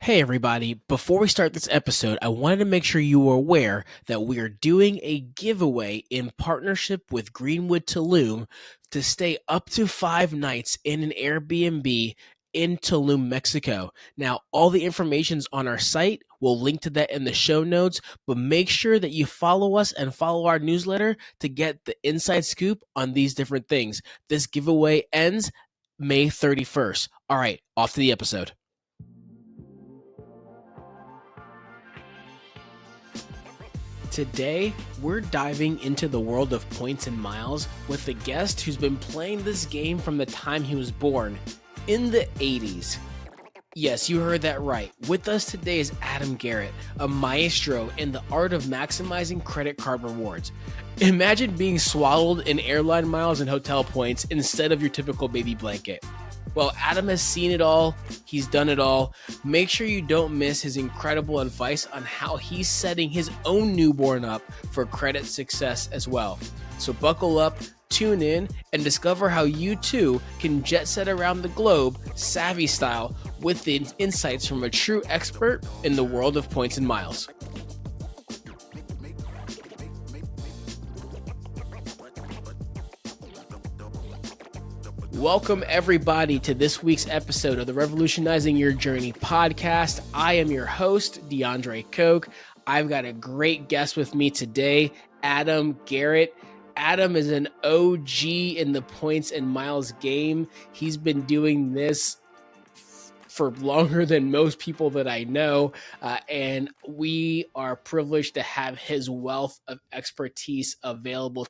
Hey everybody, before we start this episode, I wanted to make sure you were aware that we are doing a giveaway in partnership with Greenwood Tulum to stay up to 5 nights in an Airbnb in Tulum, Mexico. Now, all the information's on our site. We'll link to that in the show notes, but make sure that you follow us and follow our newsletter to get the inside scoop on these different things. This giveaway ends May 31st. All right, off to the episode. Today, we're diving into the world of points and miles with a guest who's been playing this game from the time he was born, in the 80s. Yes, you heard that right. With us today is Adam Garrett, a maestro in the art of maximizing credit card rewards. Imagine being swaddled in airline miles and hotel points instead of your typical baby blanket. Well, Adam has seen it all. He's done it all. Make sure you don't miss his incredible advice on how he's setting his own newborn up for credit success as well. So buckle up, tune in, and discover how you too can jet set around the globe, savvy style, with the insights from a true expert in the world of points and miles. Welcome, everybody, to this week's episode of the Revolutionizing Your Journey podcast. I am your host, DeAndre Coke. I've got a great guest with me today, Adam Garrett. Adam is an OG in the points and miles game. He's been doing this for longer than most people that I know, and we are privileged to have his wealth of expertise available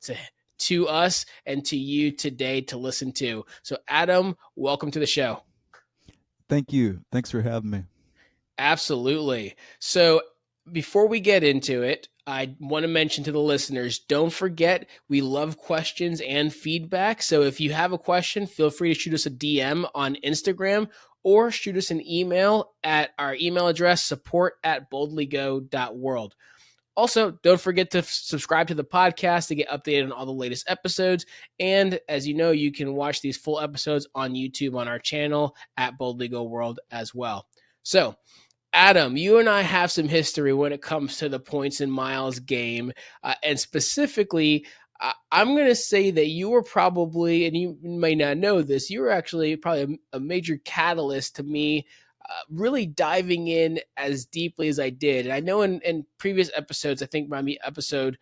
to us and to you today to listen to. So Adam, welcome to the show. Thank you. Thanks for having me. Absolutely. So before we get into it, I want to mention to the listeners, don't forget, we love questions and feedback. So if you have a question, feel free to shoot us a DM on Instagram or shoot us an email at our email address, support@boldlygo.world. Also, don't forget to subscribe to the podcast to get updated on all the latest episodes. And as you know, you can watch these full episodes on YouTube on our channel at Boldly Go World as well. So, Adam, you and I have some history when it comes to the points and miles game. And specifically, I'm going to say that you were probably, and you may not know this, you were actually probably a major catalyst to me really diving in as deeply as I did. And I know in previous episodes, I think maybe episode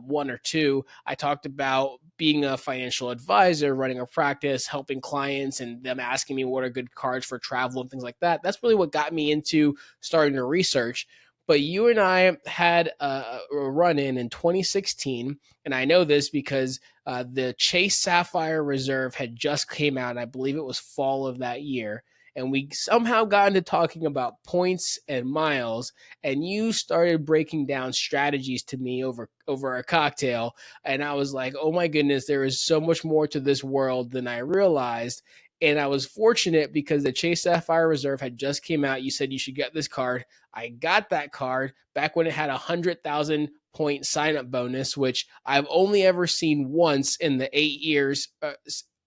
1 or 2, I talked about being a financial advisor, running a practice, helping clients, and them asking me what are good cards for travel and things like that. That's really what got me into starting to research. But you and I had a run-in 2016, and I know this because the Chase Sapphire Reserve had just came out, and I believe it was fall of that year. And we somehow got into talking about points and miles, and you started breaking down strategies to me over a cocktail, and I was like, oh my goodness, there is so much more to this world than I realized. And I was fortunate because the Chase Sapphire Reserve had just came out. You said you should get this card. I got that card back when it had 100,000 point sign up bonus, which I've only ever seen once in the 8 years,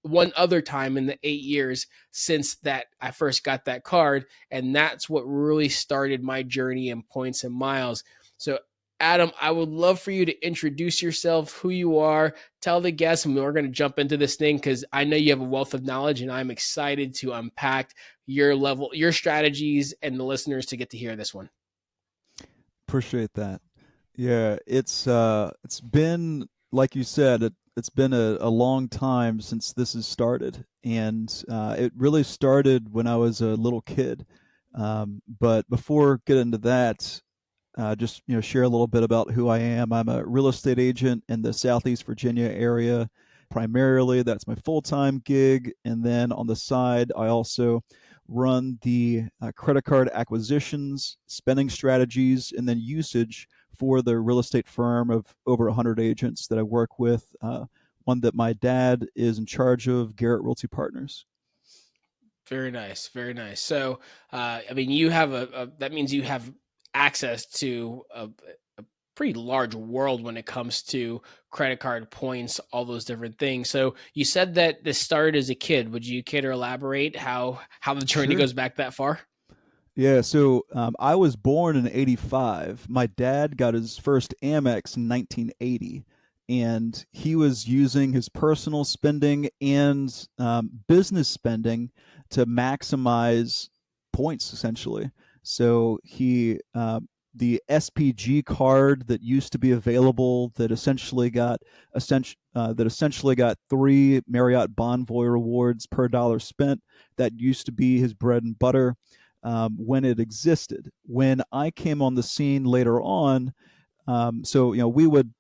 one other time in the 8 years since that I first got that card. And that's what really started my journey in points and miles. So Adam, I would love for you to introduce yourself, who you are, tell the guests, and we're going to jump into this thing because I know you have a wealth of knowledge, and I'm excited to unpack your strategies, and the listeners to get to hear this one. Appreciate that. Yeah, it's been like you said, it's been a long time since this has started, and it really started when I was a little kid. But before get into that, just share a little bit about who I am. I'm a real estate agent in the Southeast Virginia area. Primarily, that's my full-time gig, and then on the side, I also run the credit card acquisitions, spending strategies, and then usage for the real estate firm of over 100 agents that I work with. One that my dad is in charge of, Garrett Realty Partners. Very nice, very nice. So, I mean, you have that means you have access to a pretty large world when it comes to credit card points, all those different things. So, you said that this started as a kid. Would you care to elaborate how the journey Sure. goes back that far? Yeah, so I was born in '85. My dad got his first Amex in 1980, and he was using his personal spending and business spending to maximize points, essentially. So the SPG card that used to be available that essentially got 3 Marriott Bonvoy rewards per dollar spent. That used to be his bread and butter when it existed. When I came on the scene later on, so do we would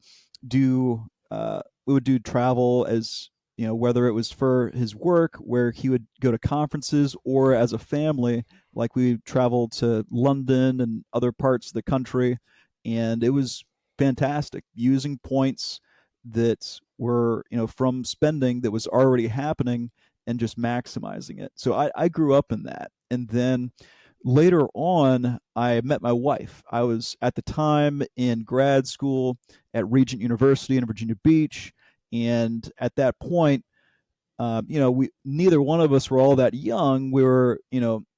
do travel as whether it was for his work where he would go to conferences or as a family, like we traveled to London and other parts of the country, and it was fantastic using points that were from spending that was already happening and just maximizing it. So I grew up in that, and then later on, I met my wife. I was at the time in grad school at Regent University in Virginia Beach, and at that point, we neither one of us were all that young. We were,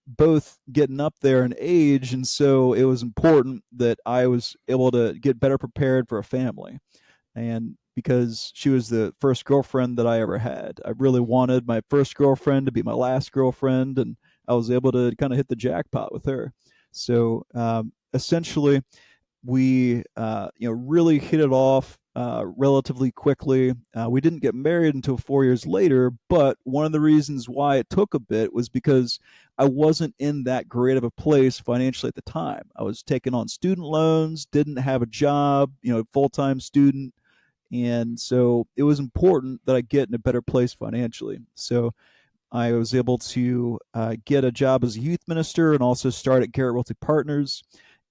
both getting up there in age, and so it was important that I was able to get better prepared for a family. And because she was the first girlfriend that I ever had, I really wanted my first girlfriend to be my last girlfriend, and I was able to kind of hit the jackpot with her. So essentially, we really hit it off relatively quickly. We didn't get married until 4 years later, but one of the reasons why it took a bit was because I wasn't in that great of a place financially at the time. I was taking on student loans, didn't have a job, full time student, and so it was important that I get in a better place financially. So I was able to get a job as a youth minister and also start at Garrett Realty Partners.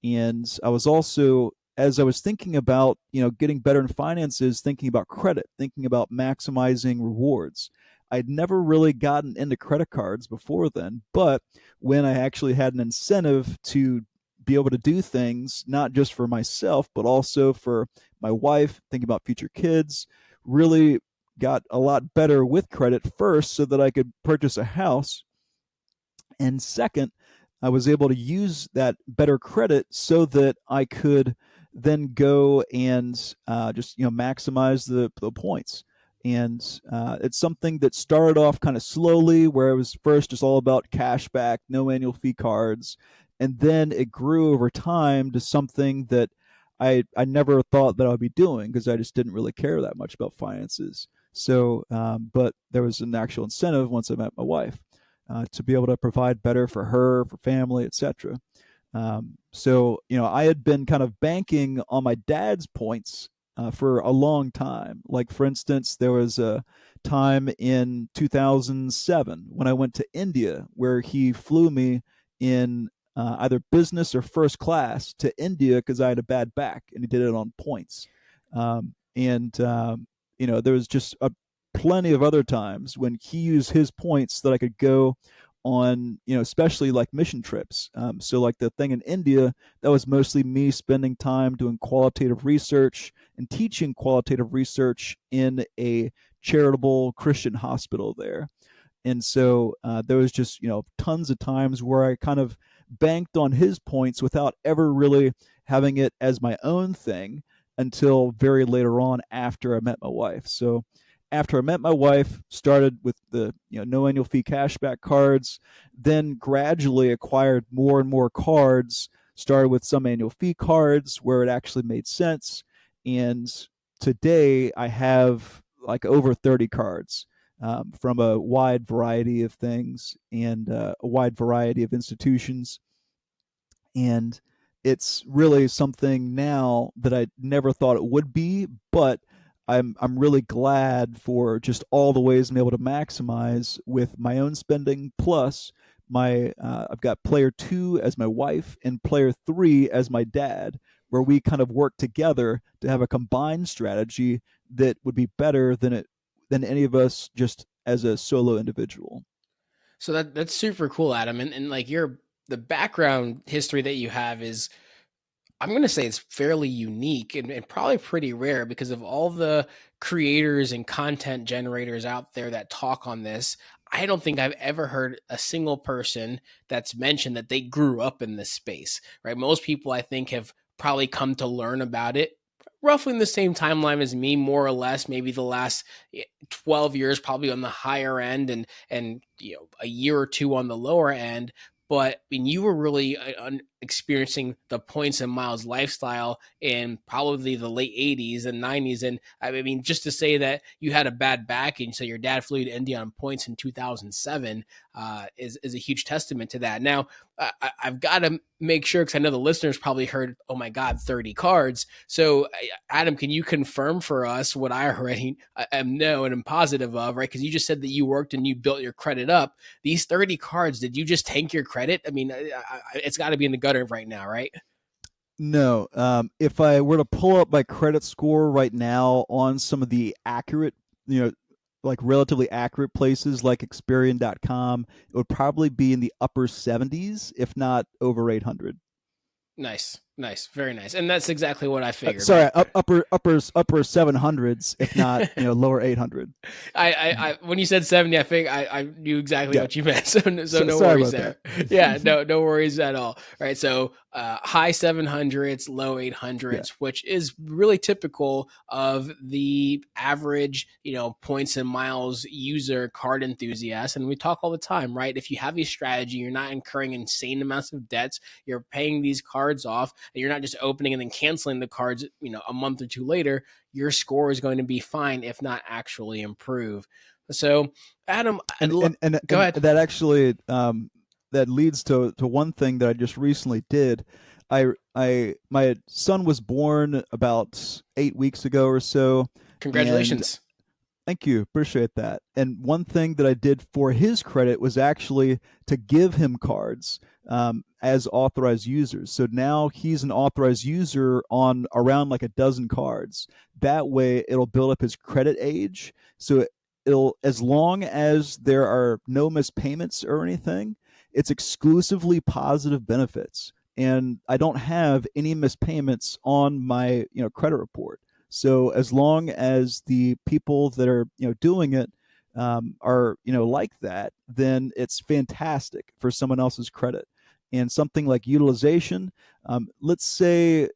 And I was also, as I was thinking about, getting better in finances, thinking about credit, thinking about maximizing rewards. I'd never really gotten into credit cards before then, but when I actually had an incentive to be able to do things, not just for myself, but also for my wife, thinking about future kids, really got a lot better with credit first so that I could purchase a house. And second, I was able to use that better credit so that I could then go and just maximize the points. And it's something that started off kind of slowly, where it was first just all about cash back, no annual fee cards, and then it grew over time to something that I never thought that I would be doing because I just didn't really care that much about finances. So, but there was an actual incentive once I met my wife to be able to provide better for her, for family, etc. So, I had been kind of banking on my dad's points for a long time. Like, for instance, there was a time in 2007 when I went to India where he flew me in either business or first class to India because I had a bad back, and he did it on points. There was just plenty of other times when he used his points that I could go on, especially like mission trips. So, like the thing in India, that was mostly me spending time doing qualitative research and teaching qualitative research in a charitable Christian hospital there. And so there was just tons of times where I kind of banked on his points without ever really having it as my own thing until very later on after I met my wife. So after I met my wife, started with the no annual fee cashback cards, then gradually acquired more and more cards. Started with some annual fee cards where it actually made sense, and today I have like over 30 cards from a wide variety of things and a wide variety of institutions. And it's really something now that I never thought it would be, but I'm really glad for just all the ways I'm able to maximize with my own spending. Plus, my I've got player two as my wife and player three as my dad, where we kind of work together to have a combined strategy that would be better than any of us just as a solo individual. So that's super cool, Adam. And like your the background history that you have is, I'm going to say, it's fairly unique and probably pretty rare because of all the creators and content generators out there that talk on this. I don't think I've ever heard a single person that's mentioned that they grew up in this space, right? Most people I think have probably come to learn about it roughly in the same timeline as me, more or less, maybe the last 12 years, probably on the higher end, and a year or two on the lower end. But I mean, you were really experiencing the points and miles lifestyle in probably the late 80s and 90s. And I mean, just to say that you had a bad back and so your dad flew you to India on points in 2007 is a huge testament to that. Now, I've got to make sure, because I know the listeners probably heard, oh my God, 30 cards. So, Adam, can you confirm for us what I already know and am positive of, right? Because you just said that you worked and you built your credit up. These 30 cards, did you just tank your credit? I mean, it's got to be in the gutter right now, right? No. If I were to pull up my credit score right now on some of the accurate, you know, like relatively accurate places like Experian.com, it would probably be in the upper 70s, if not over 800. Nice, nice, very nice, and that's exactly what I figured, Sorry, right? upper 700s, if not lower 800. When you said 70, I think I knew exactly Yeah. what you meant. So no Sorry worries about there. Yeah, that. no worries at all. All right. So high 700s, low Yeah. 800s, which is really typical of the average, points and miles user, card enthusiast. And we talk all the time, right? If you have a strategy, you're not incurring insane amounts of debts, you're paying these cards off, and you're not just opening and then canceling the cards, a month or two later, your score is going to be fine, if not actually improve. So, Adam, go And ahead. that actually that leads to one thing that I just recently did. My son was born about 8 weeks ago or so, and Congratulations. thank you. Appreciate that. And one thing that I did for his credit was actually to give him cards as authorized users. So now he's an authorized user on around like a dozen cards. That way it'll build up his credit age. So it'll, as long as there are no missed payments or anything, it's exclusively positive benefits. And I don't have any missed payments on my credit report. So as long as the people that are doing it are like that, then it's fantastic for someone else's credit. And something like utilization, let's say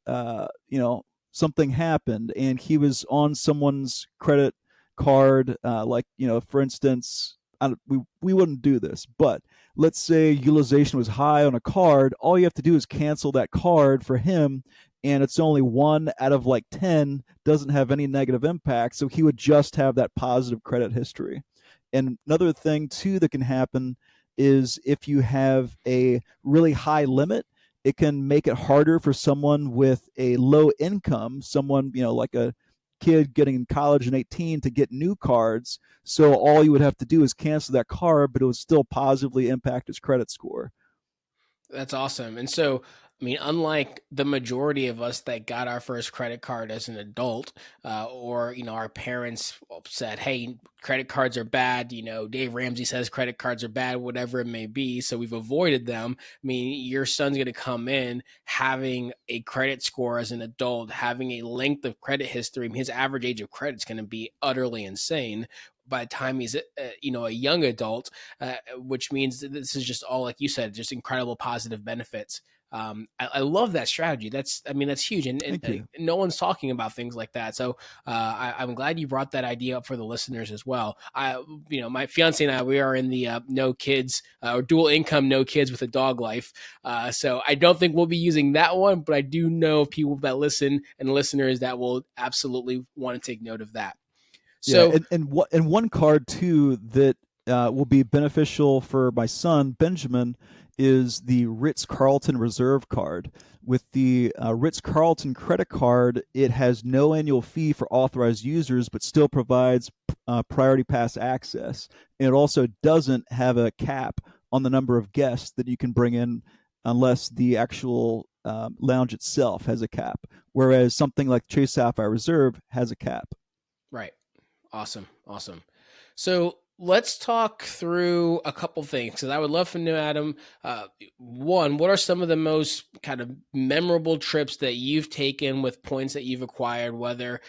something happened and he was on someone's credit card, like for instance, we wouldn't do this, but let's say utilization was high on a card. All you have to do is cancel that card for him, and it's only 1 out of like 10 doesn't have any negative impact. So he would just have that positive credit history. And another thing too that can happen is if you have a really high limit, it can make it harder for someone with a low income, someone, like a kid getting in college and 18, to get new cards. So all you would have to do is cancel that card, but it would still positively impact his credit score. That's awesome. And so, I mean, unlike the majority of us that got our first credit card as an adult, or, our parents said, hey, credit cards are bad. Dave Ramsey says credit cards are bad, whatever it may be. So we've avoided them. I mean, your son's going to come in having a credit score as an adult, having a length of credit history. I mean, his average age of credit is going to be utterly insane by the time he's a young adult, which means that this is just all, like you said, just incredible positive benefits. I love that strategy. That's huge, and Thank you. no one's talking about things like that. So I'm glad you brought that idea up for the listeners as well. My fiance and I, we are in the no kids or dual income, no kids with a dog life. So I don't think we'll be using that one, but I do know people that listen and listeners that will absolutely want to take note of that. Yeah, So and one card too that will be beneficial for my son Benjamin is the Ritz Carlton Reserve card. With the Ritz Carlton credit card, it has no annual fee for authorized users, but still provides priority pass access. And it also doesn't have a cap on the number of guests that you can bring in, unless the actual lounge itself has a cap. Whereas something like Chase Sapphire Reserve has a cap. right. Awesome. Awesome. So let's talk through a couple things, because I would love to know, Adam, one, what are some of the most kind of memorable trips that you've taken with points that you've acquired, whether,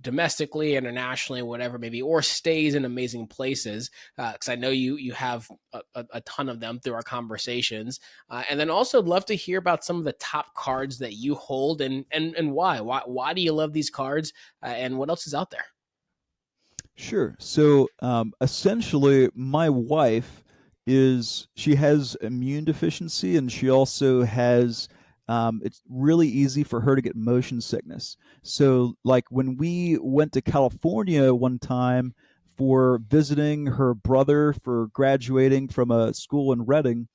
domestically, internationally, whatever, maybe, or stays in amazing places. Cause I know you have a ton of them through our conversations. And then also love to hear about some of the top cards that you hold and why do you love these cards, and what else is out there? Sure. So essentially, my wife she has immune deficiency, and she also has it's really easy for her to get motion sickness. So, like when we went to California one time for visiting her brother for graduating from a school in Reading,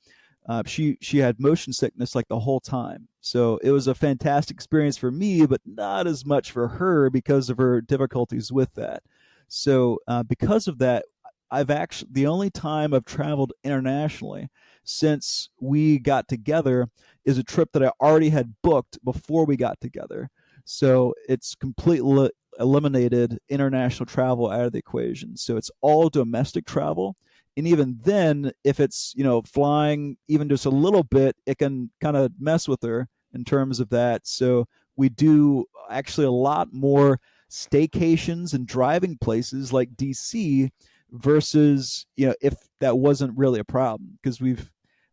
she had motion sickness like the whole time. So it was a fantastic experience for me, but not as much for her because of her difficulties with that. So because of that, I've actually the only time I've traveled internationally since we got together is a trip that I already had booked before we got together. So it's completely eliminated international travel out of the equation. So it's all domestic travel, and even then, if it's flying even just a little bit, it can kind of mess with her in terms of that. So we do actually a lot more staycations and driving places like DC versus if that wasn't really a problem, because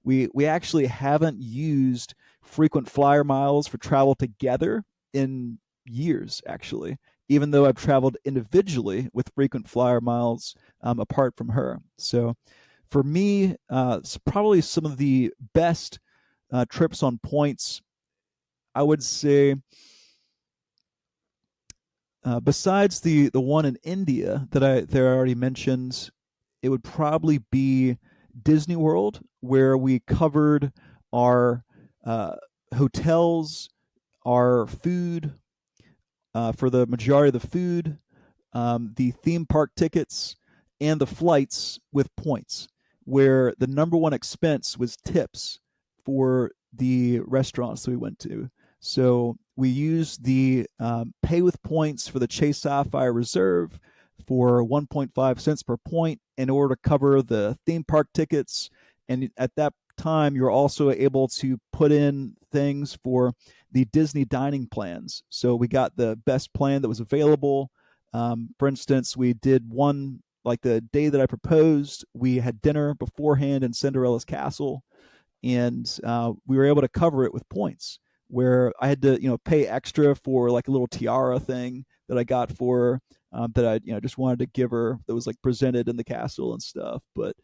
we actually haven't used frequent flyer miles for travel together in years, actually, even though I've traveled individually with frequent flyer miles apart from her. So for me, it's probably some of the best trips on points. I would say, besides the one in India that I already mentioned, it would probably be Disney World, where we covered our uh, hotels, our food, for the majority of the food, the theme park tickets, and the flights with points, where the number one expense was tips for the restaurants that we went to. So we used the pay with points for the Chase Sapphire Reserve for 1.5 cents per point in order to cover the theme park tickets. And at that time, you're also able to put in things for the Disney dining plans. So we got the best plan that was available. For instance, we did one like the day that I proposed. We had dinner beforehand in Cinderella's castle, and we were able to cover it with points. Where I had to, pay extra for like a little tiara thing that I got for her, that I, just wanted to give her, that was like presented in the castle and stuff. But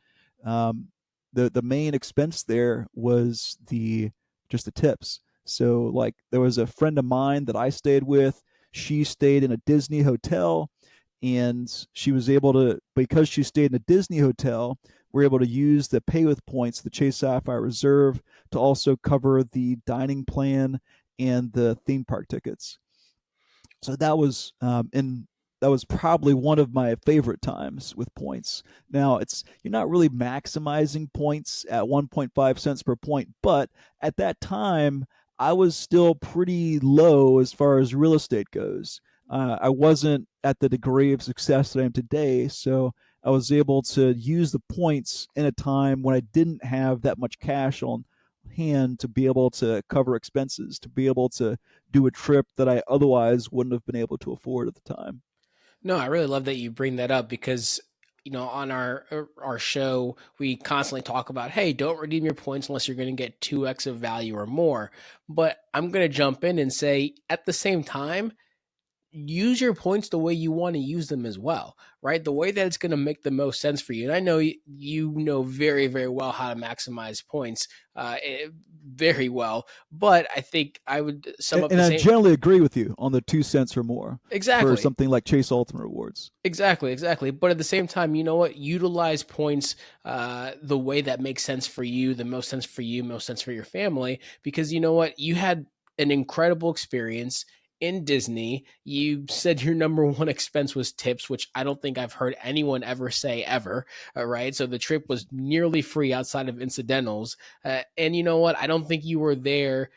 um, the main expense there was the just the tips. So like there was a friend of mine that I stayed with. She stayed in a Disney hotel, and she was able to, because she stayed in a Disney hotel, we're able to use the pay with points, the Chase Sapphire Reserve, to also cover the dining plan and the theme park tickets. So that was and that was probably one of my favorite times with points. Now it's you're not really maximizing points at 1.5 cents per point, but at that time I was still pretty low as far as real estate goes. I wasn't at the degree of success that I am today, so I was able to use the points in a time when I didn't have that much cash on hand to be able to cover expenses, to be able to do a trip that I otherwise wouldn't have been able to afford at the time. No, I really love that you bring that up because on our show we constantly talk about, hey, don't redeem your points unless you're going to get 2x of value or more. But I'm going to jump in and say at the same time, use your points the way you want to use them as well, right? The way that it's going to make the most sense for you. And I know you know very, very well how to maximize points, very well. But I think I would sum up And the I same. generally agree with you on the 2 cents or more for Exactly. something like Chase Ultimate Rewards. Exactly. But at the same time, you know what? Utilize points the way that makes sense for you, the most sense for you, most sense for your family. Because you know what? You had an incredible experience in Disney. You said your number one expense was tips, which I don't think I've heard anyone ever say ever. Right. So the trip was nearly free outside of incidentals. And you know what? I don't think you were there,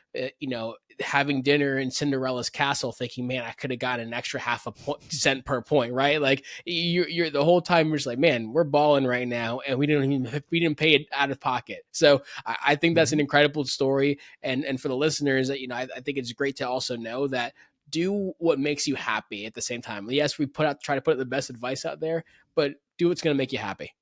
having dinner in Cinderella's castle thinking, man, I could have gotten an extra half a cent per point, right? Like you're the whole time you're just like, man, we're balling right now, and we didn't pay it out of pocket. So I think that's an incredible story, and for the listeners, that I think it's great to also know that do what makes you happy at the same time. Yes, we try to put the best advice out there, but do what's going to make you happy.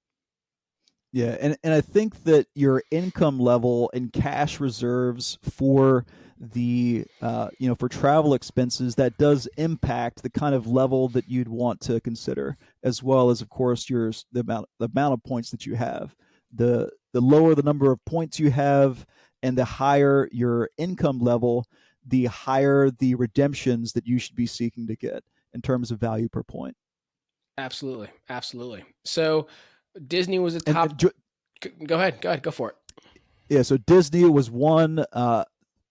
Yeah, and I think that your income level and cash reserves for the for travel expenses, that does impact the kind of level that you'd want to consider, as well as, of course, the amount of points that you have. The lower the number of points you have, and the higher your income level, the higher the redemptions that you should be seeking to get in terms of value per point. Absolutely, absolutely. So Disney was a And top. Go ahead, go for it. yeah, so Disney was one.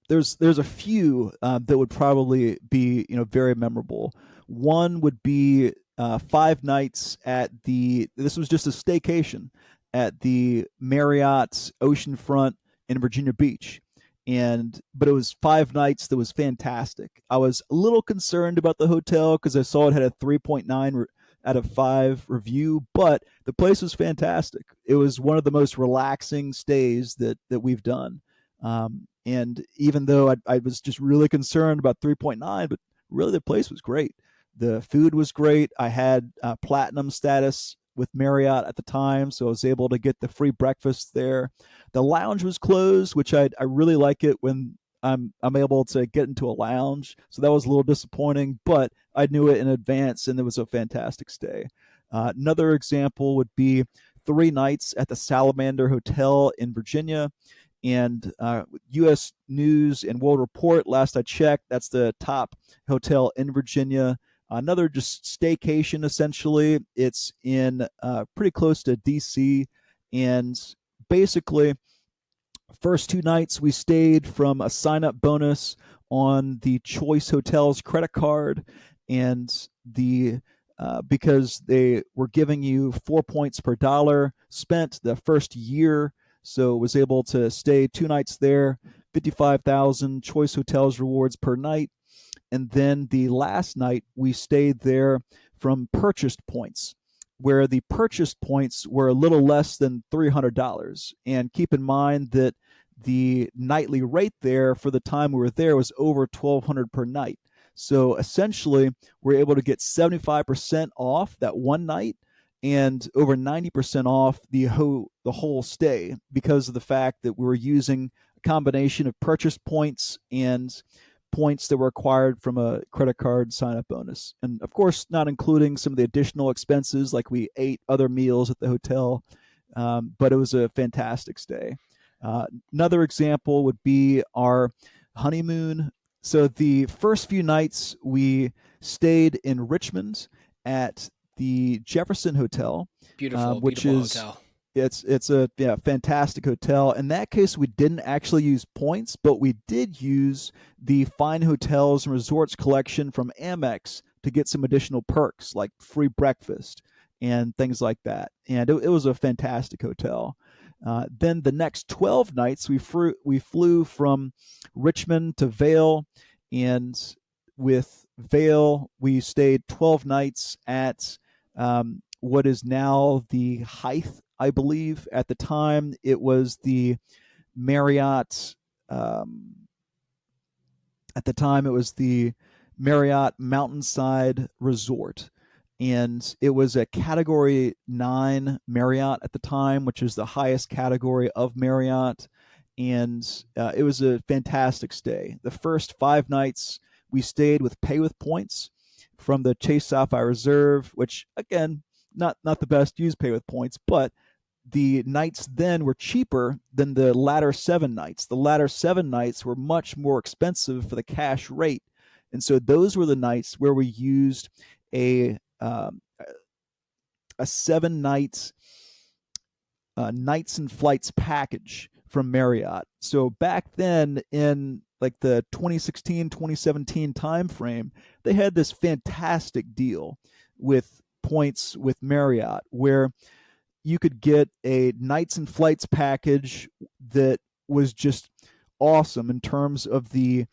There's a few that would probably be very memorable. One would be 5 nights at the. This was just a staycation at the Marriott Oceanfront in Virginia Beach, but it was 5 nights that was fantastic. I was a little concerned about the hotel because I saw it had a 3.9 out of 5 review, but the place was fantastic. It was one of the most relaxing stays that we've done. And even though I was just really concerned about 3.9, but really the place was great. The food was great. I had platinum status with Marriott at the time, so I was able to get the free breakfast there. The lounge was closed, which I really like it when I'm able to get into a lounge. So that was a little disappointing, but I knew it in advance, and it was a fantastic stay. Another example would be 3 nights at the Salamander Hotel in Virginia. And U.S. News and World Report, last I checked, that's the top hotel in Virginia. Another just staycation, essentially. It's in pretty close to D.C. And basically, first 2 nights we stayed from a sign-up bonus on the Choice Hotels credit card, and because they were giving you 4 points per dollar spent the first year, so was able to stay 2 nights there, 55,000 Choice Hotels rewards per night. And then the last night we stayed there from purchased points, where the purchased points were a little less than $300. And keep in mind that the nightly rate there for the time we were there was over $1,200 per night. So essentially, we're able to get 75% off that one night and over 90% off the whole stay, because of the fact that we were using a combination of purchase points and points that were acquired from a credit card sign-up bonus. And of course, not including some of the additional expenses, like we ate other meals at the hotel, but it was a fantastic stay. Another example would be our honeymoon. So the first few nights we stayed in Richmond at the Jefferson Hotel, Beautiful, which beautiful is hotel. it's a fantastic hotel. In that case, we didn't actually use points, but we did use the Fine Hotels and Resorts collection from Amex to get some additional perks like free breakfast and things like that. And it was a fantastic hotel. Then the next 12 nights, we flew from Richmond to Vail, and with Vail, we stayed 12 nights at what is now the Hyatt, I believe. At the time, it was the Marriott. At the time, it was the Marriott Mountainside Resort, and it was a Category 9 Marriott at the time, which is the highest category of Marriott. And it was a fantastic stay. The first 5 nights we stayed with pay with points from the Chase Sapphire Reserve, which again, not the best, use pay with points, but the nights then were cheaper than the latter 7 nights. The latter 7 nights were much more expensive for the cash rate, and so those were the nights where we used a 7 nights nights and flights package from Marriott. So back then, in like the 2016-2017 timeframe, they had this fantastic deal with points with Marriott, where you could get a nights and flights package that was just awesome in terms of the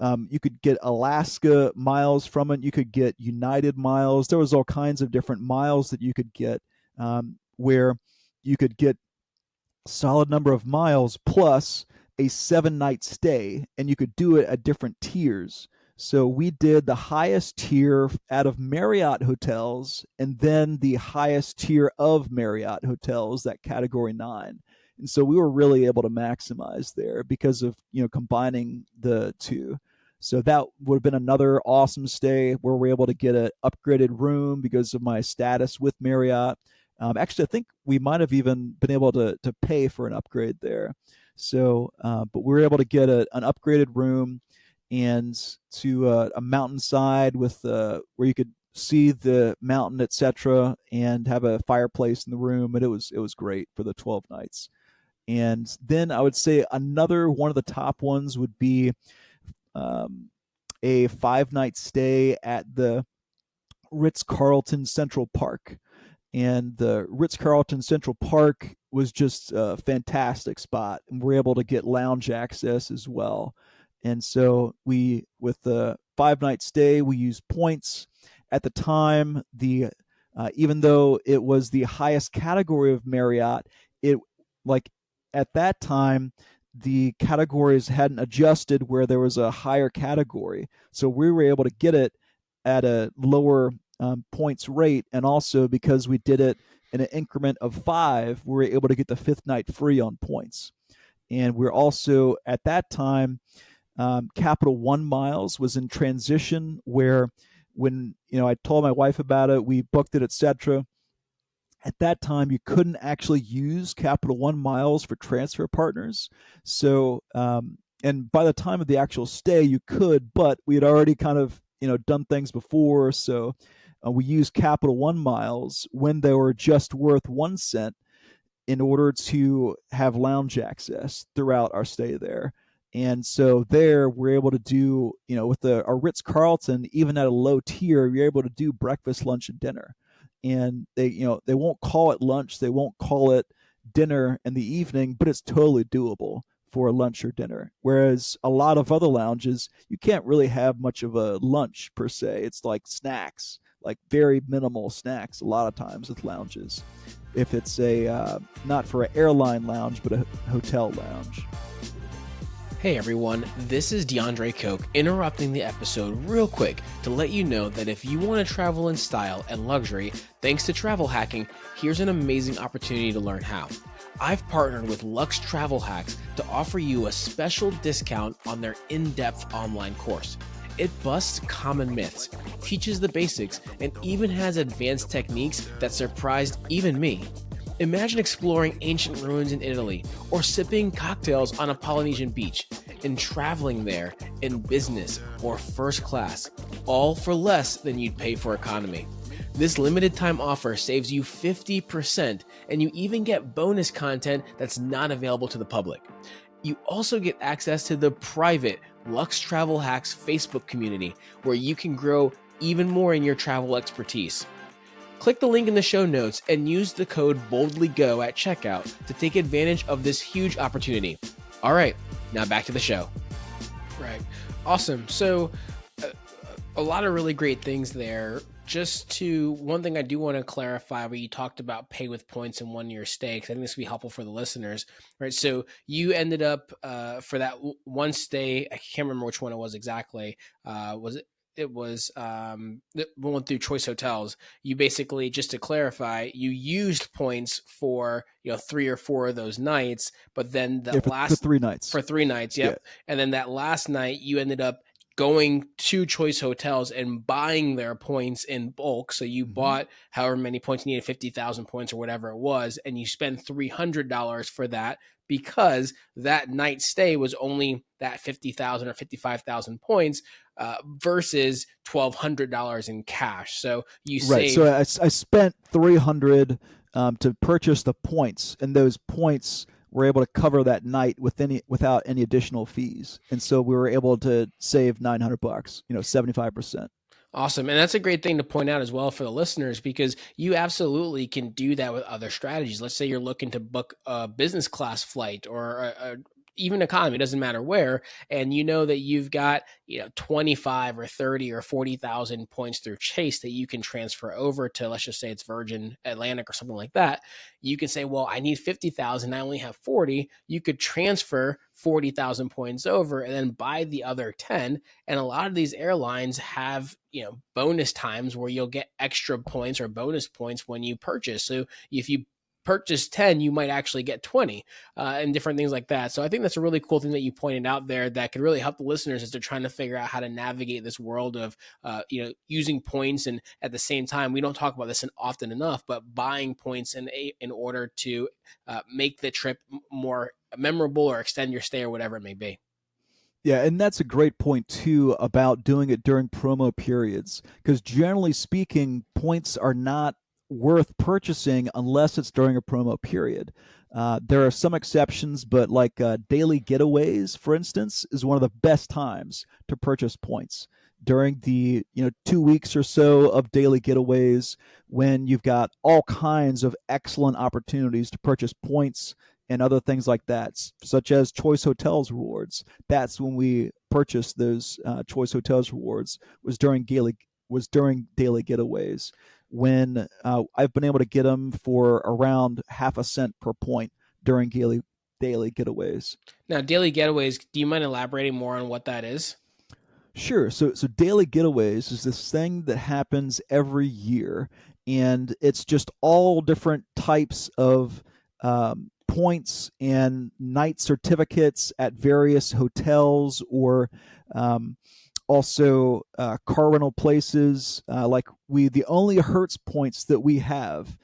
You could get Alaska miles from it. You could get United miles. There was all kinds of different miles that you could get, where you could get solid number of miles plus a 7 night stay, and you could do it at different tiers. So we did the highest tier out of Marriott hotels, and then the highest tier of Marriott hotels, that category 9. And so we were really able to maximize there because of, combining the two. So that would have been another awesome stay where we're able to get an upgraded room because of my status with Marriott. Actually, I think we might have even been able to pay for an upgrade there. So, but we were able to get an upgraded room and to a mountainside with where you could see the mountain, etc., and have a fireplace in the room, and it was great for the 12 nights. And then I would say another one of the top ones would be a 5 night stay at the Ritz-Carlton Central Park. And the Ritz-Carlton Central Park was just a fantastic spot, and we're able to get lounge access as well. And so with the 5 night stay, we used points. At the time, even though it was the highest category of Marriott, it like at that time the categories hadn't adjusted where there was a higher category, so we were able to get it at a lower points rate, and also because we did it in an increment of 5, we were able to get the 5th night free on points. And we're also at that time, Capital One miles was in transition, where when I told my wife about it, we booked it, etc. At that time, you couldn't actually use Capital One miles for transfer partners. So, and by the time of the actual stay, you could, but we had already kind of done things before, so we used Capital One miles when they were just worth 1 cent in order to have lounge access throughout our stay there. And so there we're able to do, with our Ritz-Carlton, even at a low tier, you're able to do breakfast, lunch, and dinner. And they won't call it lunch, they won't call it dinner in the evening, but it's totally doable for lunch or dinner. Whereas a lot of other lounges, you can't really have much of a lunch per se. It's like snacks, like very minimal snacks a lot of times with lounges, if it's not for an airline lounge, but a hotel lounge. Hey everyone, this is DeAndre Coke interrupting the episode real quick to let you know that if you want to travel in style and luxury thanks to travel hacking, here's an amazing opportunity to learn how. I've partnered with Lux Travel Hacks to offer you a special discount on their in-depth online course. It busts common myths, teaches the basics, and even has advanced techniques that surprised even me. Imagine exploring ancient ruins in Italy, or sipping cocktails on a Polynesian beach, and traveling there in business or first class, all for less than you'd pay for economy. This limited time offer saves you 50%, and you even get bonus content that's not available to the public. You also get access to the private Lux Travel Hacks Facebook community, where you can grow even more in your travel expertise. Click the link in the show notes and use the code BOLDLYGO at checkout to take advantage of this huge opportunity. All right, now back to the show. Right. Awesome. So a lot of really great things there. One thing I do want to clarify, where you talked about pay with points in 1 year stay, because I think this will be helpful for the listeners, right? So you ended up for that one stay, I can't remember which one it was exactly. It was the one through Choice Hotels. You basically, just to clarify, you used points for 3 or 4 of those nights, but then for 3 nights. For 3 nights, yep. Yeah. And then that last night, you ended up going to Choice Hotels and buying their points in bulk. So you bought however many points you needed, 50,000 points or whatever it was, and you spent $300 for that, because that night stay was only that 50,000 or 55,000 points versus $1,200 in cash. So you saved. Right. So I spent $300 to purchase the points, and those points were able to cover that night without any additional fees. And so we were able to save $900, 75%. Awesome. And that's a great thing to point out as well for the listeners, because you absolutely can do that with other strategies. Let's say you're looking to book a business class flight or even economy, it doesn't matter where, and you know that you've got 25 or 30 or 40,000 points through Chase that you can transfer over to, let's just say it's Virgin Atlantic or something like that. You can say, well, I need 50,000, I only have 40. You could transfer 40,000 points over and then buy the other 10. And a lot of these airlines have bonus times where you'll get extra points or bonus points when you purchase. So if you purchase 10, you might actually get 20, and different things like that. So I think that's a really cool thing that you pointed out there that could really help the listeners as they're trying to figure out how to navigate this world of, using points. And at the same time, we don't talk about this often enough, but buying points in order to make the trip more memorable or extend your stay or whatever it may be. Yeah, and that's a great point too about doing it during promo periods, because generally speaking, points are not worth purchasing unless it's during a promo period. There are some exceptions, but like daily getaways, for instance, is one of the best times to purchase points during the 2 weeks or so of daily getaways, when you've got all kinds of excellent opportunities to purchase points and other things like that, such as Choice Hotels rewards. That's when we purchased those Choice Hotels rewards, was during daily getaways, when I've been able to get them for around half a cent per point during daily getaways. Now, daily getaways, do you mind elaborating more on what that is? Sure. So daily getaways is this thing that happens every year, and it's just all different types of points and night certificates at various hotels, or also car rental places. Like the only Hertz points that we have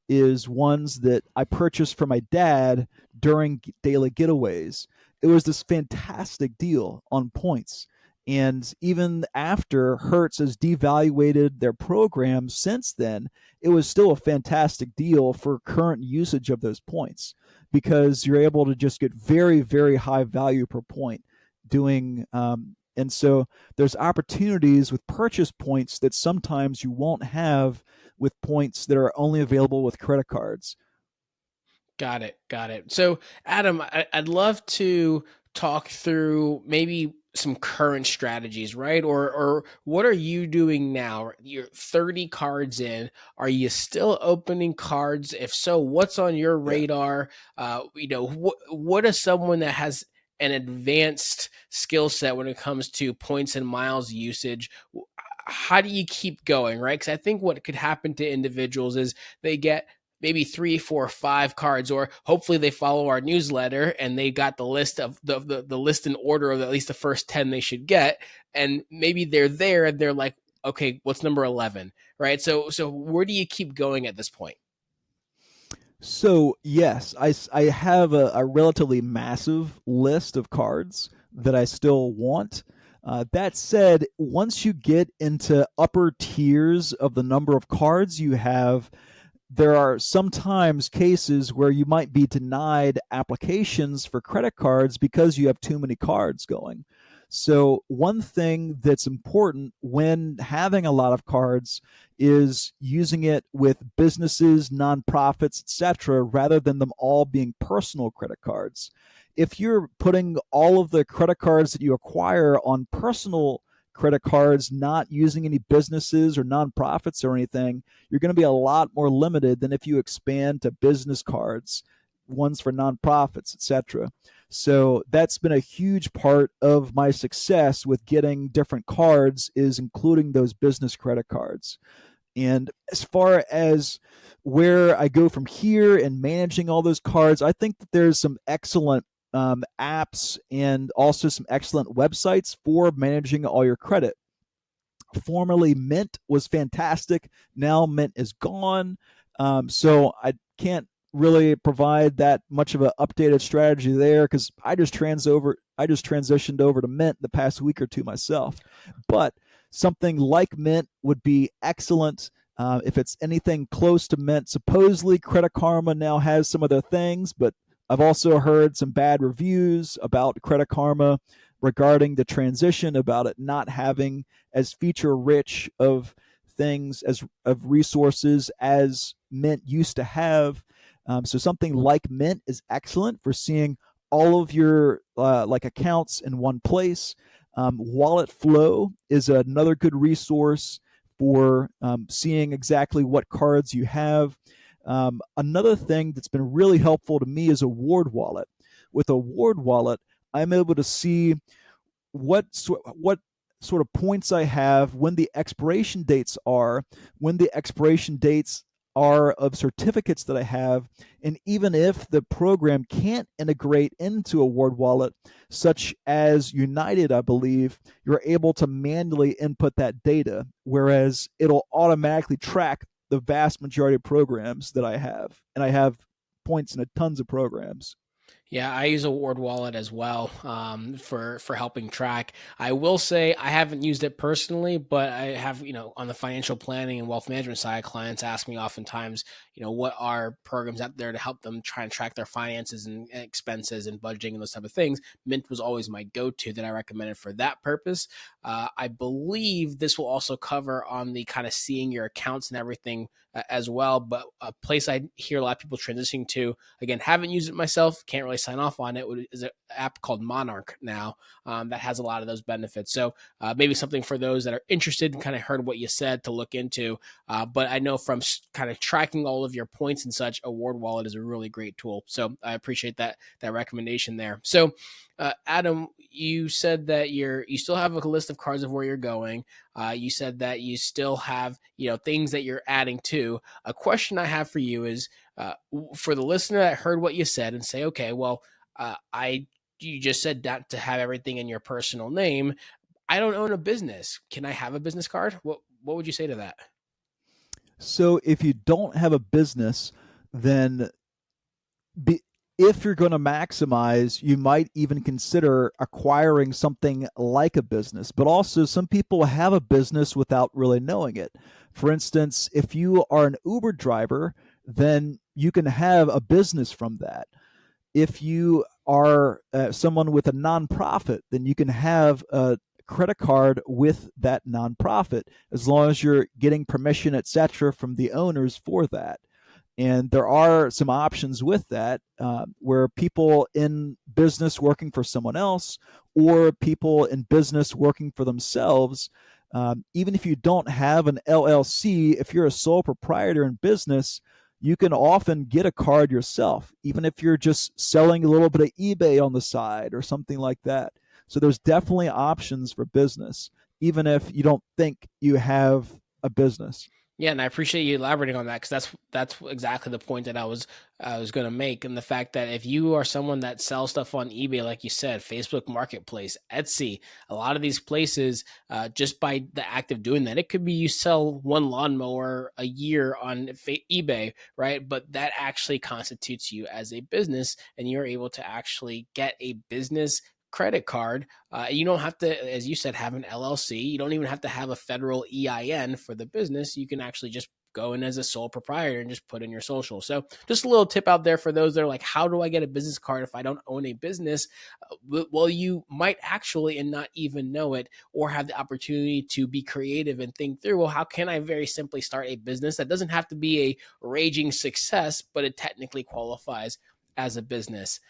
is ones that I purchased for my dad during daily getaways. It was this fantastic deal on points. And even after Hertz has devaluated their program since then, it was still a fantastic deal for current usage of those points, because you're able to just get very, very high value per point doing. And so there's opportunities with purchase points that sometimes you won't have with points that are only available with credit cards. Got it. Got it. So, Adam, I'd love to talk through maybe some current strategies, right? Or what are you doing now? You're 30 cards in. Are you still opening cards? If so, what's on your Yeah. radar? What is someone that has an advanced skill set when it comes to points and miles usage? How do you keep going, right? Because I think what could happen to individuals is they get maybe 3, 4, 5 cards, or hopefully they follow our newsletter and they got the list of the list in order of at least the first 10 they should get. And maybe they're there and they're like, okay, what's number 11? Right. So where do you keep going at this point? So, yes, I have a relatively massive list of cards that I still want. That said, once you get into upper tiers of the number of cards you have, there are sometimes cases where you might be denied applications for credit cards because you have too many cards going. So, one thing that's important when having a lot of cards is using it with businesses, nonprofits, etc., rather than them all being personal credit cards. If you're putting all of the credit cards that you acquire on personal credit cards, not using any businesses or nonprofits or anything, you're going to be a lot more limited than if you expand to business cards, ones for nonprofits, etc. So that's been a huge part of my success with getting different cards, is including those business credit cards. And as far as where I go from here and managing all those cards, I think that there's some excellent apps and also some excellent websites for managing all your credit. Formerly, Mint was fantastic. Now Mint is gone. So I can't really provide that much of an updated strategy there, because I just transitioned over to Mint the past week or two myself. But something like Mint would be excellent. If it's anything close to Mint, supposedly Credit Karma now has some of their things, but I've also heard some bad reviews about Credit Karma regarding the transition, about it not having as feature rich of things, as of resources as Mint used to have. So something like Mint is excellent for seeing all of your like accounts in one place. Wallet Flow is another good resource for seeing exactly what cards you have. Another thing that's been really helpful to me is a Ward Wallet. With a Ward Wallet, I'm able to see what sort of points I have, when the expiration dates are, when the expiration dates are of certificates that I have, and even if the program can't integrate into a Ward Wallet, such as United, I believe, you're able to manually input that data, whereas it'll automatically track the vast majority of programs that I have, and I have points in a tons of programs. Yeah, I use a Ward wallet as well for helping track. I will say I haven't used it personally, but I have, on the financial planning and wealth management side, clients ask me oftentimes, what are programs out there to help them try and track their finances and expenses and budgeting and those type of things. Mint was always my go-to that I recommended for that purpose. I believe this will also cover on the kind of seeing your accounts and everything as well. But a place I hear a lot of people transitioning to, again, haven't used it myself, can't really sign off on it, is an app called Monarch now that has a lot of those benefits. So maybe something for those that are interested and kind of heard what you said to look into. But I know from kind of tracking all of your points and such, a Ward Wallet is a really great tool. So I appreciate that recommendation there. So Adam, you said that you still have a list of cards of where you're going. You said that you still have things that you're adding to. A question I have for you is for the listener that heard what you said and say, okay, well, I you just said that to have everything in your personal name. I don't own a business. Can I have a business card? What would you say to that? So if you don't have a business, then be, if you're going to maximize, you might even consider acquiring something like a business. But also, some people have a business without really knowing it. For instance, if you are an Uber driver, then you can have a business from that. If you are someone with a nonprofit, then you can have a credit card with that nonprofit as long as you're getting permission, etc., from the owners for that. And there are some options with that where people in business working for someone else or people in business working for themselves, even if you don't have an LLC, if you're a sole proprietor in business, you can often get a card yourself, even if you're just selling a little bit of eBay on the side or something like that. So there's definitely options for business, even if you don't think you have a business. Yeah, and I appreciate you elaborating on that because that's exactly the point that I was going to make, and the fact that if you are someone that sells stuff on eBay, like you said, Facebook Marketplace, Etsy, a lot of these places, just by the act of doing that, it could be you sell one lawnmower a year on eBay, right? But that actually constitutes you as a business, and you're able to actually get a business credit card. You don't have to, as you said, have an LLC. You don't even have to have a federal EIN for the business. You can actually just go in as a sole proprietor and just put in your social. So just a little tip out there for those that are like, how do I get a business card if I don't own a business? Well, you might actually and not even know it, or have the opportunity to be creative and think through, well, how can I very simply start a business that doesn't have to be a raging success, but it technically qualifies as a business?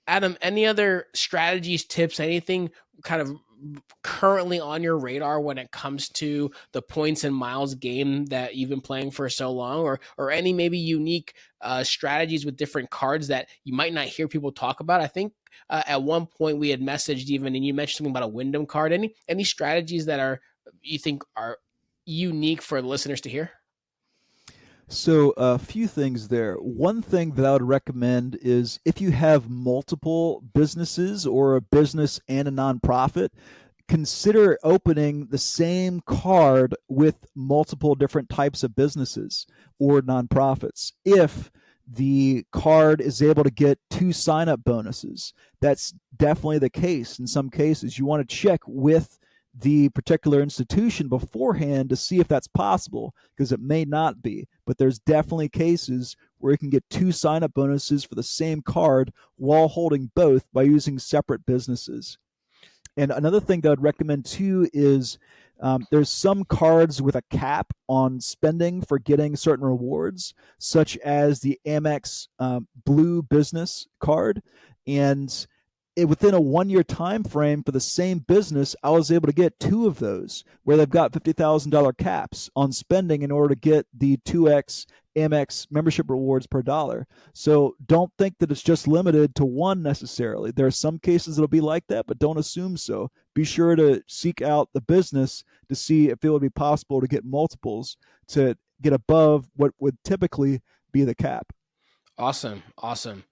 Adam, any other strategies, tips, anything kind of currently on your radar when it comes to the points and miles game that you've been playing for so long, or any maybe unique strategies with different cards that you might not hear people talk about? I think at one point we had messaged even, and you mentioned something about a Wyndham card. Any strategies that are you think are unique for listeners to hear? So, a few things there. One thing that I would recommend is if you have multiple businesses or a business and a nonprofit, consider opening the same card with multiple different types of businesses or nonprofits. If the card is able to get two sign up bonuses, that's definitely the case. In some cases, you want to check with the particular institution beforehand to see if that's possible, because it may not be. But there's definitely cases where you can get two sign up bonuses for the same card while holding both by using separate businesses. And another thing that I'd recommend too is there's some cards with a cap on spending for getting certain rewards, such as the Amex Blue Business card. And within a 1 year time frame for the same business, I was able to get two of those where they've got $50,000 caps on spending in order to get the 2x Amex membership rewards per dollar. So don't think that it's just limited to one necessarily. There are some cases that'll be like that, but don't assume so. Be sure to seek out the business to see if it would be possible to get multiples to get above what would typically be the cap. Awesome. Awesome.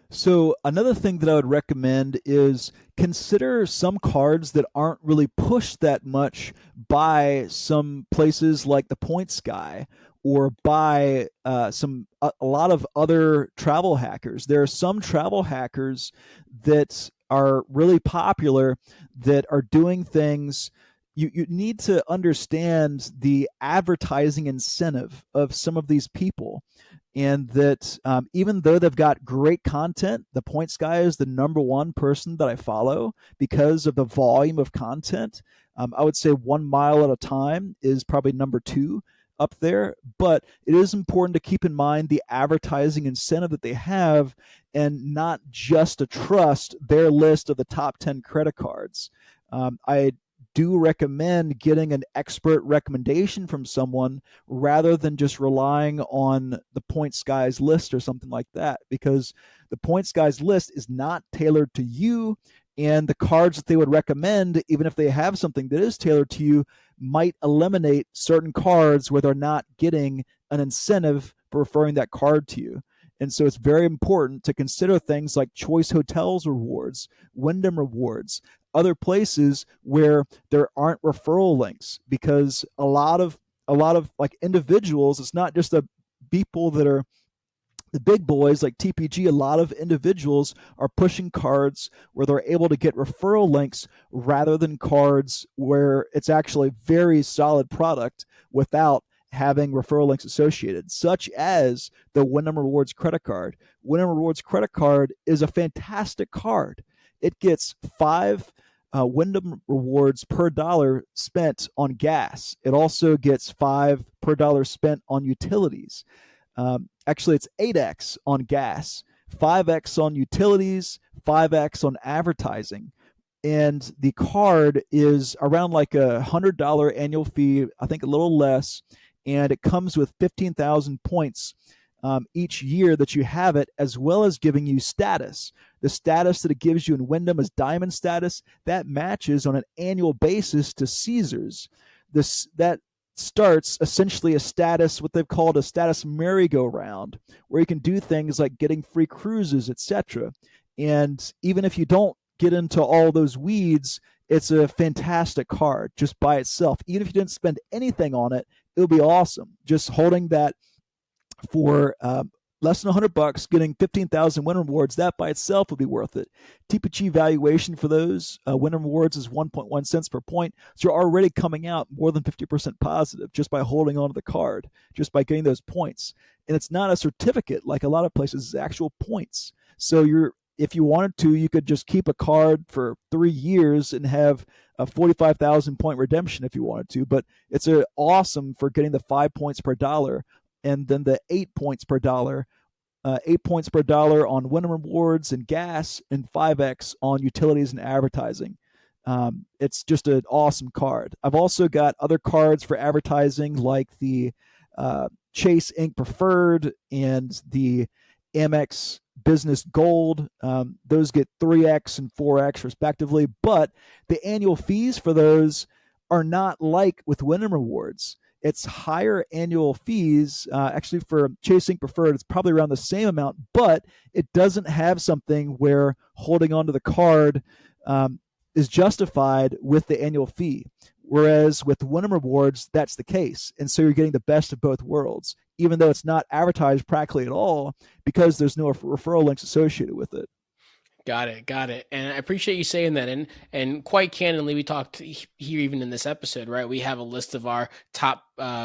So another thing that I would recommend is consider some cards that aren't really pushed that much by some places like the Points Guy or by a lot of other travel hackers. There are some travel hackers that are really popular that are doing things. You need to understand the advertising incentive of some of these people, and that even though they've got great content, the Points Guy is the number one person that I follow because of the volume of content. I would say 1 mile at a time is probably number two up there, but it is important to keep in mind the advertising incentive that they have and not just to trust their list of the top 10 credit cards. I do recommend getting an expert recommendation from someone rather than just relying on the Points Guys list or something like that, because the Points Guys list is not tailored to you, and the cards that they would recommend, even if they have something that is tailored to you, might eliminate certain cards where they're not getting an incentive for referring that card to you. And so it's very important to consider things like Choice Hotels rewards, Wyndham rewards, other places where there aren't referral links, because a lot of like individuals, it's not just the people that are the big boys like TPG. A lot of individuals are pushing cards where they're able to get referral links rather than cards where it's actually very solid product without having referral links associated, such as the Wyndham Rewards credit card. Wyndham Rewards credit card is a fantastic card. It gets five Wyndham rewards per dollar spent on gas. It also gets five per dollar spent on utilities. Actually, it's 8x on gas, 5x on utilities, 5x on advertising. And the card is around like $100 annual fee, I think a little less. And it comes with 15,000 points each year that you have it, as well as giving you status. The status that it gives you in Wyndham is diamond status. That matches on an annual basis to Caesars. That starts essentially a status, what they've called a status merry-go-round, where you can do things like getting free cruises, etc. And even if you don't get into all those weeds, it's a fantastic card just by itself. Even if you didn't spend anything on it, it'll be awesome. Just holding that for less than $100, getting 15,000 Wyndham rewards, that by itself would be worth it. TPG valuation for those Wyndham rewards is 1.1 cents per point. So you're already coming out more than 50% positive just by holding on to the card, just by getting those points. And it's not a certificate like a lot of places, it's actual points. So if you wanted to, you could just keep a card for 3 years and have a 45,000 point redemption if you wanted to. But it's awesome for getting the 5 points per dollar, and then the 8 points per dollar, 8 points per dollar on Wyndham rewards and gas, and 5x on utilities and advertising. It's just an awesome card. I've also got other cards for advertising like the Chase Inc. Preferred and the Amex Business Gold. Those get 3x and 4x respectively, but the annual fees for those are not like with Wyndham rewards. It's higher annual fees. Actually, for Chase Inc. Preferred, it's probably around the same amount, but it doesn't have something where holding onto the card is justified with the annual fee. Whereas with Wyndham rewards, that's the case. And so you're getting the best of both worlds, even though it's not advertised practically at all because there's no referral links associated with it. Got it. Got it. And I appreciate you saying that. And quite candidly, we talked here even in this episode, right? We have a list of our top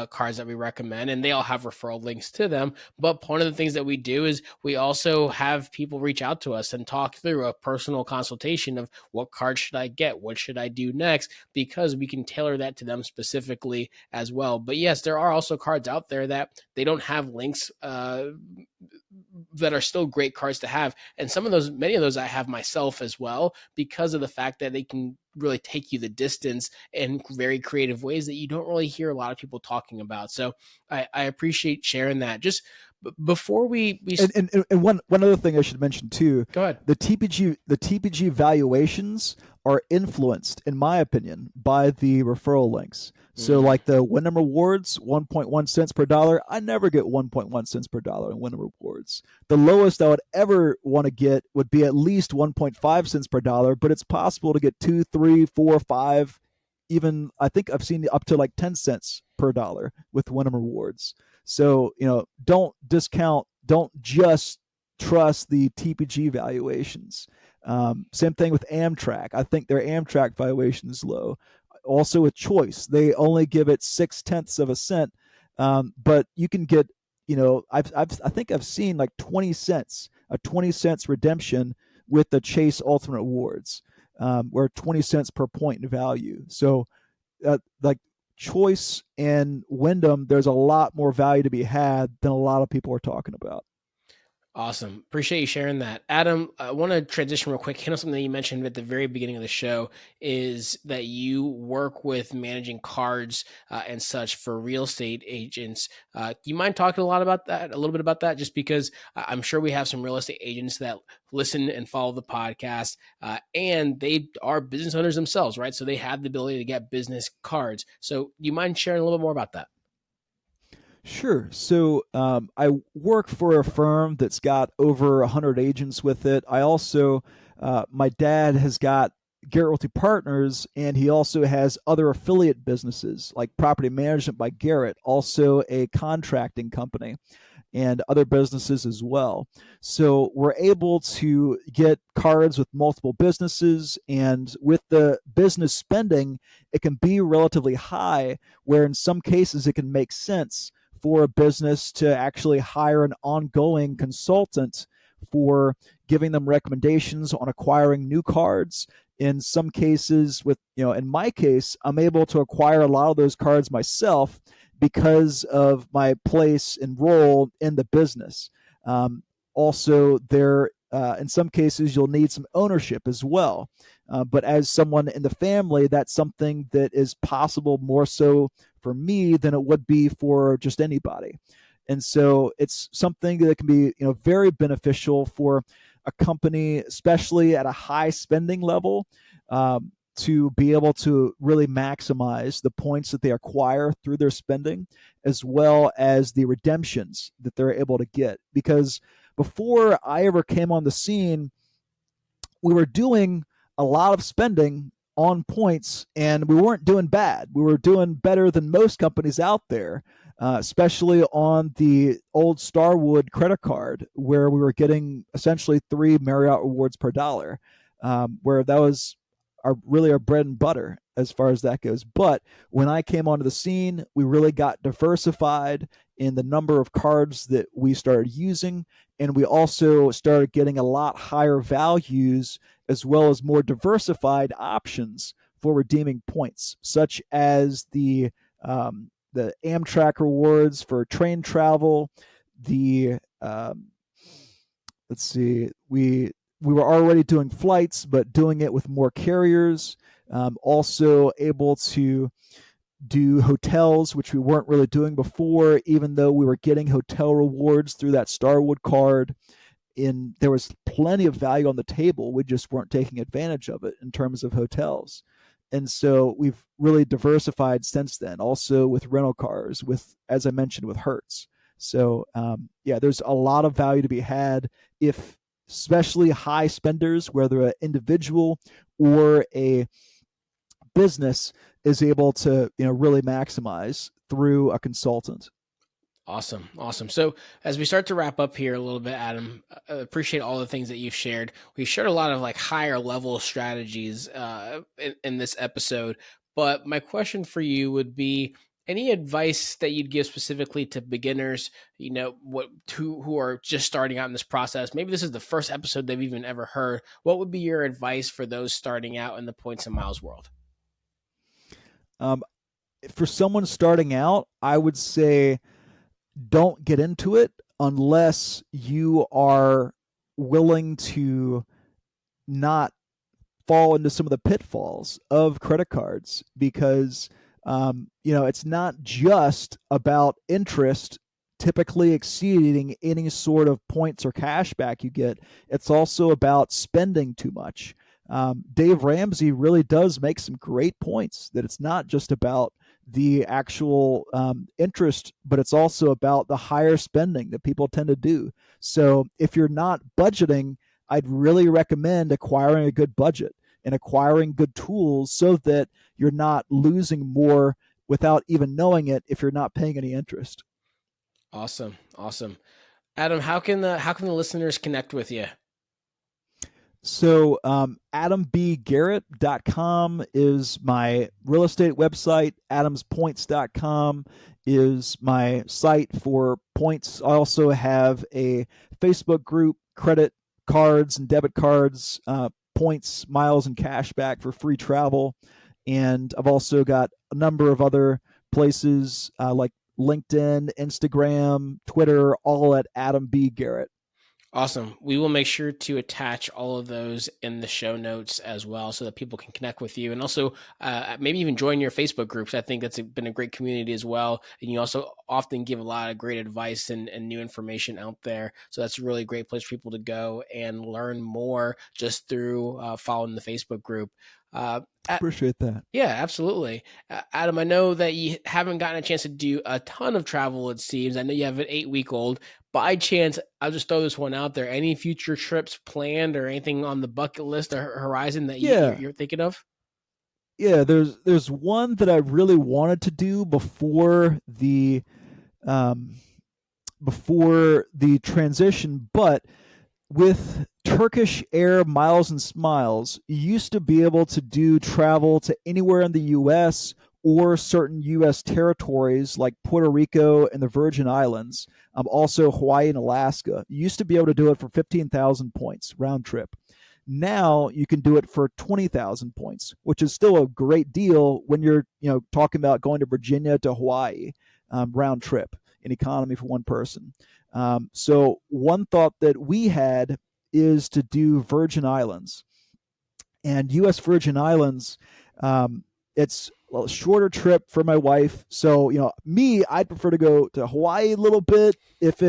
cards that we recommend, and they all have referral links to them. But one of the things that we do is we also have people reach out to us and talk through a personal consultation of what card should I get? What should I do next? Because we can tailor that to them specifically as well. But yes, there are also cards out there that they don't have links that are still great cards to have. And many of those I have myself as well, because of the fact that they can really take you the distance in very creative ways that you don't really hear a lot of people talking about. So I appreciate sharing that. Just before we And one other thing I should mention too, go ahead. the TPG valuations are influenced, in my opinion, by the referral links. So Mm. like the Wyndham Rewards, 1.1 cents per dollar. I never get 1.1 cents per dollar in Wyndham Rewards. The lowest I would ever want to get would be at least 1.5 cents per dollar, but it's possible to get 2, 3, 4, 5, even I think I've seen up to like 10 cents per dollar with Wyndham Rewards. So, don't discount, don't just trust the TPG valuations. Same thing with Amtrak. I think their Amtrak valuation is low. Also with Choice, they only give it 0.6 of a cent, but you can get, I think I've seen like 20 cents, a 20 cents redemption with the Chase Ultimate Awards, where 20 cents per point in value. So, like Choice and Wyndham, there's a lot more value to be had than a lot of people are talking about. Awesome. Appreciate you sharing that. Adam, I want to transition real quick. Hit on something that you mentioned at the very beginning of the show is that you work with managing cards and such for real estate agents. Do you mind talking a little bit about that? Just because I'm sure we have some real estate agents that listen and follow the podcast, and they are business owners themselves, right? So they have the ability to get business cards. So do you mind sharing a little bit more about that? Sure. So I work for a firm that's got over 100 agents with it. I also, my dad has got Garrett Realty Partners, and he also has other affiliate businesses like Property Management by Garrett, also a contracting company, and other businesses as well. So we're able to get cards with multiple businesses, and with the business spending, it can be relatively high, where in some cases it can make sense for a business to actually hire an ongoing consultant for giving them recommendations on acquiring new cards. In some cases, in my case, I'm able to acquire a lot of those cards myself because of my place and role in the business. Also, in some cases, you'll need some ownership as well. But as someone in the family, that's something that is possible more so for me than it would be for just anybody. And so it's something that can be, very beneficial for a company, especially at a high spending level, to be able to really maximize the points that they acquire through their spending, as well as the redemptions that they're able to get. Because before I ever came on the scene, we were doing a lot of spending on points, and we weren't doing bad. We were doing better than most companies out there, especially on the old Starwood credit card, where we were getting essentially 3 Marriott rewards per dollar, where that was really our bread and butter as far as that goes. But when I came onto the scene, we really got diversified in the number of cards that we started using, and we also started getting a lot higher values, as well as more diversified options for redeeming points, such as the Amtrak rewards for train travel. The let's see, we were already doing flights, but doing it with more carriers. Also able to do hotels, which we weren't really doing before, even though we were getting hotel rewards through that Starwood card. There was plenty of value on the table. We just weren't taking advantage of it in terms of hotels. And so we've really diversified since then, also with rental cars, as I mentioned, with Hertz. So yeah, there's a lot of value to be had if, especially high spenders, whether an individual or a business, is able to really maximize through a consultant. Awesome. Awesome. So as we start to wrap up here a little bit, Adam, appreciate all the things that you've shared. We've shared a lot of like higher level strategies in this episode. But my question for you would be any advice that you'd give specifically to beginners, who are just starting out in this process? Maybe this is the first episode they've even ever heard. What would be your advice for those starting out in the points and miles world? For someone starting out, I would say don't get into it unless you are willing to not fall into some of the pitfalls of credit cards, because it's not just about interest typically exceeding any sort of points or cash back you get. It's also about spending too much. Dave Ramsey really does make some great points that it's not just about the actual interest, but it's also about the higher spending that people tend to do. So if you're not budgeting, I'd really recommend acquiring a good budget and acquiring good tools so that you're not losing more without even knowing it if you're not paying any interest. Awesome. Awesome. Adam, how can the listeners connect with you? So, AdamBGarrett.com is my real estate website. AdamsPoints.com is my site for points. I also have a Facebook group, credit cards and debit cards, points, miles, and cash back for free travel. And I've also got a number of other places like LinkedIn, Instagram, Twitter, all at Adam B. Garrett. Awesome. We will make sure to attach all of those in the show notes as well so that people can connect with you and also maybe even join your Facebook groups. I think that's been a great community as well. And you also often give a lot of great advice and new information out there. So that's a really great place for people to go and learn more just through following the Facebook group. Uh, Appreciate that. yeah, absolutely. Adam, I know that you haven't gotten a chance to do a ton of travel, it seems. I know you have an 8 week old. By chance, I'll just throw this one out there. Any future trips planned or anything on the bucket list or horizon that Yeah. you're thinking of? Yeah, there's one that I really wanted to do um, before the transition, but with Turkish Air Miles and Smiles, you used to be able to do travel to anywhere in the US or certain US territories like Puerto Rico and the Virgin Islands, also Hawaii and Alaska. You used to be able to do it for 15,000 points round trip. Now you can do it for 20,000 points, which is still a great deal when you're talking about going to Virginia to Hawaii round trip in economy for one person. So one thought that we had is to do Virgin Islands, and U.S. Virgin Islands. It's a shorter trip for my wife. So me, I'd prefer to go to Hawaii a little bit if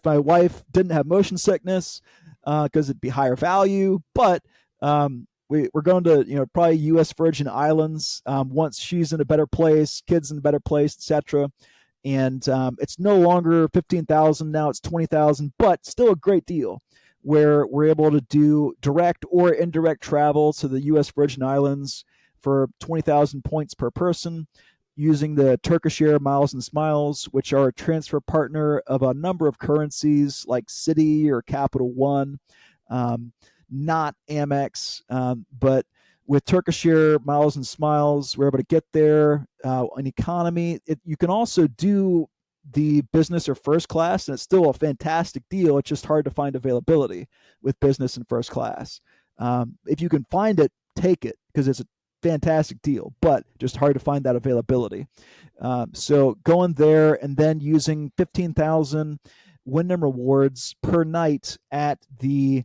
my wife didn't have motion sickness, because it'd be higher value. But we're going to probably U.S. Virgin Islands once she's in a better place, kids in a better place, etc. And it's no longer 15,000 now; it's 20,000, but still a great deal where we're able to do direct or indirect travel to the U.S. Virgin Islands for 20,000 points per person using the Turkish Air Miles and Smiles, which are a transfer partner of a number of currencies like Citi or Capital One, not Amex, but with Turkish Air Miles and Smiles, we're able to get there in economy. You can also do the business or first class, and it's still a fantastic deal. It's just hard to find availability with business and first class. If you can find it, take it, because it's a fantastic deal, but just hard to find that availability. So going there and then using 15,000 Wyndham rewards per night at there's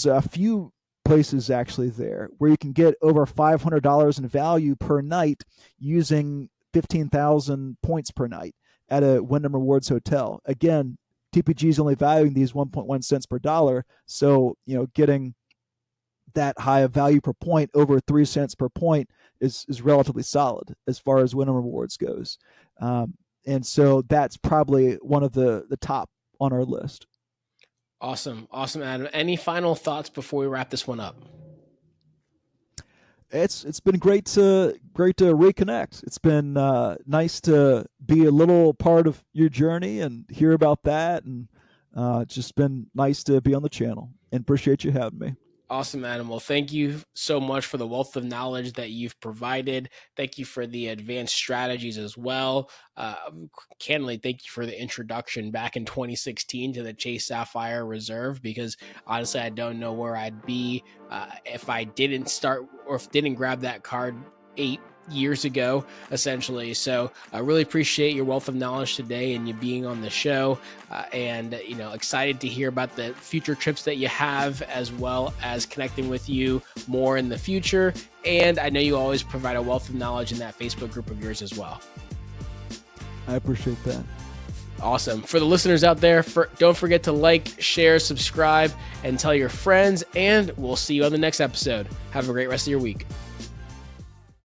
a few places actually there where you can get over $500 in value per night using 15,000 points per night at a Wyndham Rewards hotel. Again, TPG is only valuing these 1.1 cents per dollar, so getting that high of value per point, over 3 cents per point, is relatively solid as far as Wyndham Rewards goes. And so that's probably one of the top on our list. Awesome. Awesome, Adam. Any final thoughts before we wrap this one up? It's been great to reconnect. It's been nice to be a little part of your journey and hear about that, and it's just been nice to be on the channel, and appreciate you having me. Awesome, Adam. Well, thank you so much for the wealth of knowledge that you've provided. Thank you for the advanced strategies as well. Candidly, thank you for the introduction back in 2016 to the Chase Sapphire Reserve, because honestly, I don't know where I'd be if I didn't start or if didn't grab that card 8 years ago, essentially. So I really appreciate your wealth of knowledge today and you being on the show, and excited to hear about the future trips that you have, as well as connecting with you more in the future. And I know you always provide a wealth of knowledge in that Facebook group of yours as well. I appreciate that. Awesome. For the listeners out there, don't forget to like, share, subscribe, and tell your friends, and we'll see you on the next episode. Have a great rest of your week.